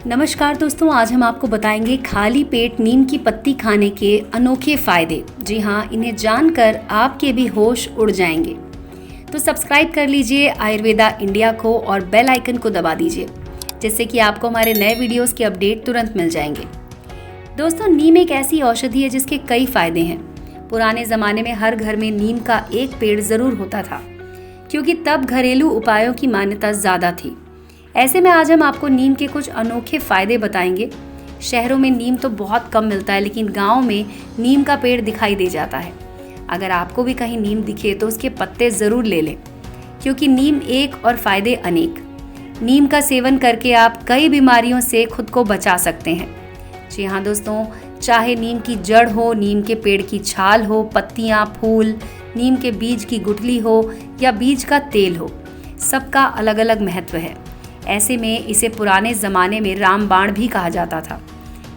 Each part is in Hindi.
नमस्कार दोस्तों, आज हम आपको बताएंगे खाली पेट नीम की पत्ती खाने के अनोखे फायदे। जी हाँ, इन्हें जानकर आपके भी होश उड़ जाएंगे। तो सब्सक्राइब कर लीजिए आयुर्वेदा इंडिया को और बेल आइकन को दबा दीजिए, जिससे कि आपको हमारे नए वीडियोस के अपडेट तुरंत मिल जाएंगे। दोस्तों, नीम एक ऐसी औषधि है जिसके कई फायदे हैं। पुराने ज़माने में हर घर में नीम का एक पेड़ ज़रूर होता था, क्योंकि तब घरेलू उपायों की मान्यता ज़्यादा थी। ऐसे में आज हम आपको नीम के कुछ अनोखे फायदे बताएंगे। शहरों में नीम तो बहुत कम मिलता है, लेकिन गांव में नीम का पेड़ दिखाई दे जाता है। अगर आपको भी कहीं नीम दिखे तो उसके पत्ते ज़रूर ले लें, क्योंकि नीम एक और फायदे अनेक। नीम का सेवन करके आप कई बीमारियों से खुद को बचा सकते हैं। जी हाँ दोस्तों, चाहे नीम की जड़ हो, नीम के पेड़ की छाल हो, पत्तियाँ, फूल, नीम के बीज की गुठली हो या बीज का तेल हो, सबका अलग अलग महत्व है। ऐसे में इसे पुराने ज़माने में रामबाण भी कहा जाता था।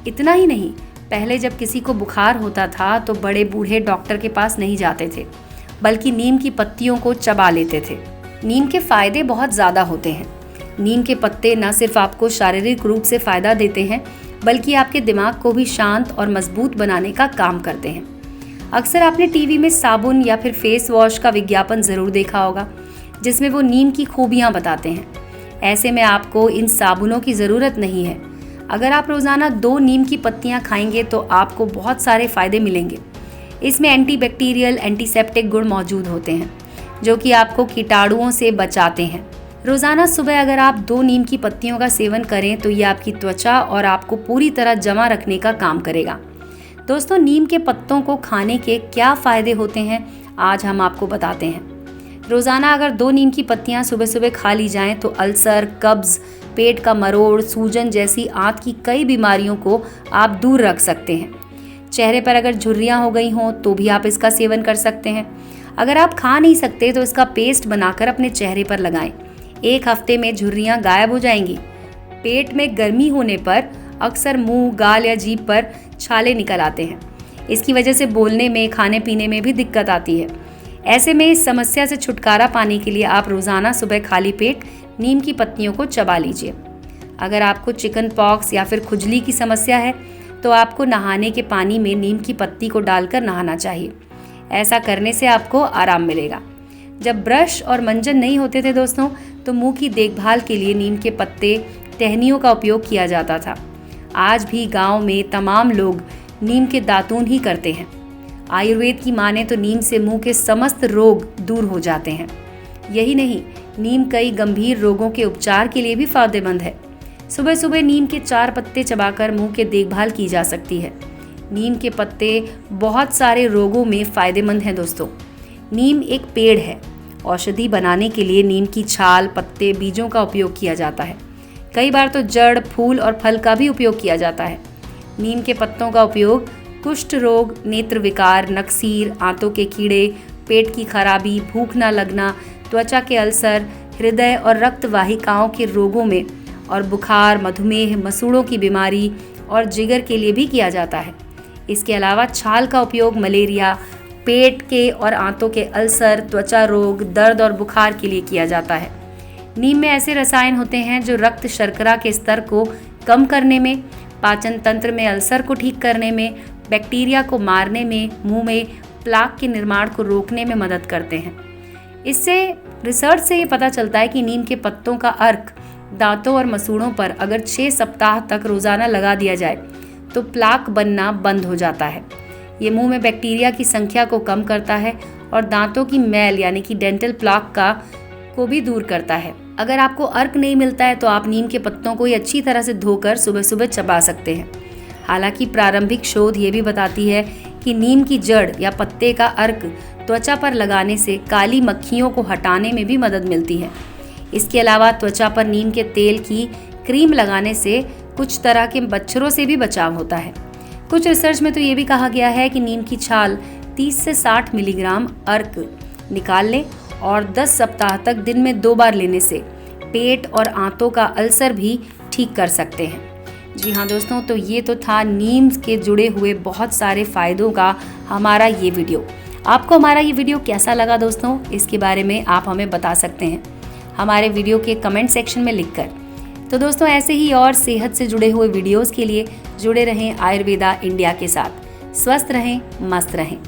इतना ही नहीं, पहले जब किसी को बुखार होता था तो बड़े बूढ़े डॉक्टर के पास नहीं जाते थे, बल्कि नीम की पत्तियों को चबा लेते थे। नीम के फायदे बहुत ज़्यादा होते हैं। नीम के पत्ते न सिर्फ आपको शारीरिक रूप से फ़ायदा देते हैं, बल्कि आपके दिमाग को भी शांत और मजबूत बनाने का काम करते हैं। अक्सर आपने टीवी में साबुन या फिर फेस वॉश का विज्ञापन ज़रूर देखा होगा, जिसमें वो नीम की खूबियाँ बताते हैं। ऐसे में आपको इन साबुनों की ज़रूरत नहीं है। अगर आप रोज़ाना 2 नीम की पत्तियां खाएंगे तो आपको बहुत सारे फ़ायदे मिलेंगे। इसमें एंटीबैक्टीरियल, एंटीसेप्टिक गुण मौजूद होते हैं, जो कि आपको कीटाणुओं से बचाते हैं। रोज़ाना सुबह अगर आप 2 नीम की पत्तियों का सेवन करें तो ये आपकी त्वचा और आपको पूरी तरह जमा रखने का काम करेगा। दोस्तों, नीम के पत्तों को खाने के क्या फ़ायदे होते हैं, आज हम आपको बताते हैं। रोज़ाना अगर 2 नीम की पत्तियां सुबह सुबह खा ली जाएं तो अल्सर, कब्ज़, पेट का मरोड़, सूजन जैसी आंत की कई बीमारियों को आप दूर रख सकते हैं। चेहरे पर अगर झुर्रियां हो गई हों तो भी आप इसका सेवन कर सकते हैं। अगर आप खा नहीं सकते तो इसका पेस्ट बनाकर अपने चेहरे पर लगाएं। 1 हफ्ते में झुर्रियां गायब हो जाएंगी। पेट में गर्मी होने पर अक्सर मुंह, गाल या जीभ पर छाले निकल आते हैं। इसकी वजह से बोलने में, खाने पीने में भी दिक्कत आती है। ऐसे में इस समस्या से छुटकारा पाने के लिए आप रोज़ाना सुबह खाली पेट नीम की पत्तियों को चबा लीजिए। अगर आपको चिकन पॉक्स या फिर खुजली की समस्या है तो आपको नहाने के पानी में नीम की पत्ती को डालकर नहाना चाहिए। ऐसा करने से आपको आराम मिलेगा। जब ब्रश और मंजन नहीं होते थे दोस्तों, तो मुंह की देखभाल के लिए नीम के पत्ते, टहनियों का उपयोग किया जाता था। आज भी गाँव में तमाम लोग नीम के दातून ही करते हैं। आयुर्वेद की माने तो नीम से मुंह के समस्त रोग दूर हो जाते हैं। यही नहीं, नीम कई गंभीर रोगों के उपचार के लिए भी फायदेमंद है। सुबह सुबह नीम के 4 पत्ते चबाकर मुंह की देखभाल की जा सकती है। नीम के पत्ते बहुत सारे रोगों में फायदेमंद हैं दोस्तों। नीम एक पेड़ है। औषधि बनाने के लिए नीम की छाल, पत्ते, बीजों का उपयोग किया जाता है। कई बार तो जड़, फूल और फल का भी उपयोग किया जाता है। नीम के पत्तों का उपयोग कुष्ठ रोग, नेत्र विकार, नक्सीर, आंतों के कीड़े, पेट की खराबी, भूख न लगना, त्वचा के अल्सर, हृदय और रक्त वाहिकाओं के रोगों में और बुखार, मधुमेह, मसूड़ों की बीमारी और जिगर के लिए भी किया जाता है। इसके अलावा छाल का उपयोग मलेरिया, पेट के और आंतों के अल्सर, त्वचा रोग, दर्द और बुखार के लिए किया जाता है। नीम में ऐसे रसायन होते हैं जो रक्त शर्करा के स्तर को कम करने में, पाचन तंत्र में अल्सर को ठीक करने में, बैक्टीरिया को मारने में, मुंह में प्लाक के निर्माण को रोकने में मदद करते हैं। इससे रिसर्च से ये पता चलता है कि नीम के पत्तों का अर्क दांतों और मसूड़ों पर अगर 6 सप्ताह तक रोज़ाना लगा दिया जाए तो प्लाक बनना बंद हो जाता है। ये मुंह में बैक्टीरिया की संख्या को कम करता है और दांतों की मैल यानी कि डेंटल प्लाक को भी दूर करता है। अगर आपको अर्क नहीं मिलता है तो आप नीम के पत्तों को अच्छी तरह से धोकर सुबह सुबह चबा सकते हैं। हालांकि प्रारंभिक शोध ये भी बताती है कि नीम की जड़ या पत्ते का अर्क त्वचा पर लगाने से काली मक्खियों को हटाने में भी मदद मिलती है। इसके अलावा त्वचा पर नीम के तेल की क्रीम लगाने से कुछ तरह के मच्छरों से भी बचाव होता है। कुछ रिसर्च में तो ये भी कहा गया है कि नीम की छाल 30 से 60 मिलीग्राम अर्क निकाल लें और 10 सप्ताह तक दिन में 2 बार लेने से पेट और आंतों का अल्सर भी ठीक कर सकते हैं। जी हाँ दोस्तों, तो ये तो था नीम के जुड़े हुए बहुत सारे फ़ायदों का हमारा ये वीडियो। आपको हमारा ये वीडियो कैसा लगा दोस्तों, इसके बारे में आप हमें बता सकते हैं हमारे वीडियो के कमेंट सेक्शन में लिखकर। तो दोस्तों ऐसे ही और सेहत से जुड़े हुए वीडियोस के लिए जुड़े रहें आयुर्वेदा इंडिया के साथ। स्वस्थ रहें, मस्त रहें।